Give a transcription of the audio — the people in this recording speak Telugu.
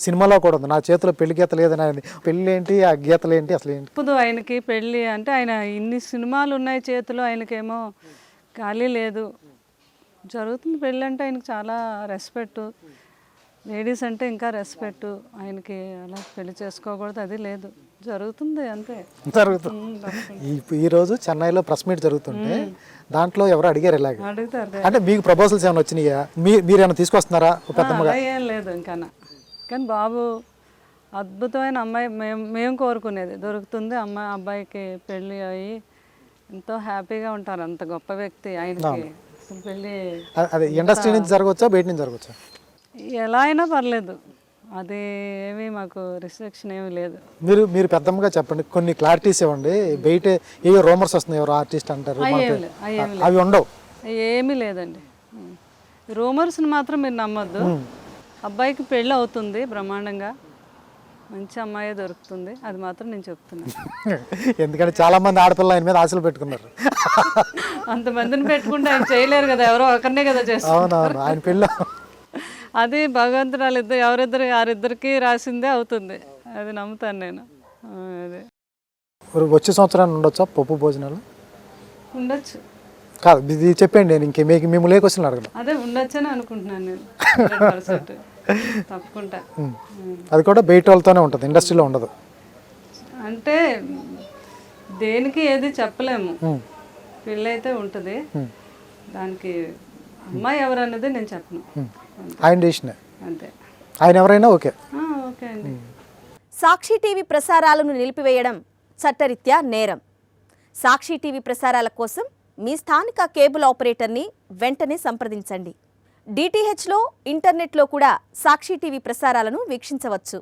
సినిమాలో కూడా ఉంది, నా చేతిలో పెళ్లి గీత లేదని. ఆయన పెళ్ళి ఏంటి, ఆ గీతలు ఏంటి, అసలు ఏంటి? ఇప్పుడు ఆయనకి పెళ్ళి అంటే ఆయన ఇన్ని సినిమాలు ఉన్నాయి చేతిలో, ఆయనకేమో ఖాళీ లేదు. జరుగుతుంది పెళ్ళి అంటే ఆయనకి చాలా రెస్పెక్ట్, లేడీస్ అంటే ఇంకా రెస్పెక్ట్. ఆయనకి అలా పెళ్లి చేసుకోకూడదు అది లేదు, జరుగుతుంది అంతే. జరుగుతుంది. ఈరోజు చెన్నైలో ప్రెస్ మీట్ జరుగుతుంటే దాంట్లో ఎవరు అడిగారు ఇలాగ? అడుగుతారు. అంటే మీకు ప్రపోజల్స్ ఏమైనా వచ్చినాయా? మీరు ఏమైనా తీసుకొస్తున్నారా పెద్దమ్మగా? ఏం లేదు ఇంకా. కానీ బాబు అద్భుతమైన అమ్మాయి, మేము కోరుకునేది దొరుకుతుంది. అబ్బాయికి పెళ్ళి అయ్యి ఎంతో హ్యాపీగా ఉంటారు. అంత గొప్ప వ్యక్తి ఆయనకి. అసలు పెళ్ళి అదే ఇండస్ట్రీ నుంచి జరగవచ్చా, బయట నుంచి జరగవచ్చా? ఎలా అయినా పర్లేదు, అది ఏమీ మాకు రిస్ట్రిక్షన్ ఏమీ లేదు. మీరు పెద్దమ్మగా చెప్పండి, కొన్ని క్లారిటీస్ ఇవ్వండి. బయట ఏ రూమర్స్ వస్తున్నాయి, ఎవరు ఆర్టిస్ట్ అంటారు, అవి ఉండవు. ఏమీ లేదండి. రూమర్స్ని మాత్రం మీరు నమ్మొద్దు. అబ్బాయికి పెళ్ళి అవుతుంది బ్రహ్మాండంగా, మంచి అమ్మాయి దొరుకుతుంది, అది మాత్రం నేను చెప్తున్నాను. ఎందుకంటే చాలా మంది ఆడపిల్లలు ఆయన మీద ఆశలు పెట్టుకున్నారు. అంతమందిని పెట్టుకుంటే ఆయన చేయలేరు కదా, ఎవరో ఒకరినే కదా చేస్తారు. అవునవును, ఆయన పెళ్ళి అది భగవంతురాలు వారిద్దరికి రాసిందే అవుతుంది, అది నమ్ముతాను నేను. అదే వచ్చే సంవత్సరాన్ని ఉండొచ్చా పప్పు భోజనాలు? ఉండొచ్చు. కాదు, ఇది చెప్పండి, నేను ఇంకే మేము లేకొచ్చిన అడగను. అదే ఉండొచ్చని అనుకుంటున్నాను నేను, 100% తప్పకుండా. అది కూడా బయట వాళ్ళతోనే ఉంటుంది, ఇండస్ట్రీలో ఉండదు. అంటే దేనికి ఏది చెప్పలేము, పెళ్ళి అయితే ఉంటుంది. దానికి అమ్మాయి ఎవరు అన్నది నేను చెప్పను, ఆయన డెసిషన్ అంతే. ఆయన ఎవరైనా ఓకే. ఓకే అండి. సాక్షి టీవీ ప్రసారాలను నిలిపివేయడం చట్టరీత్యా నేరం. సాక్షి టీవీ ప్రసారాల కోసం మీ స్థానిక కేబుల్ ఆపరేటర్ని వెంటనే సంప్రదించండి. డిటిహెచ్లో, ఇంటర్నెట్లో కూడా సాక్షి టీవీ ప్రసారాలను వీక్షించవచ్చు.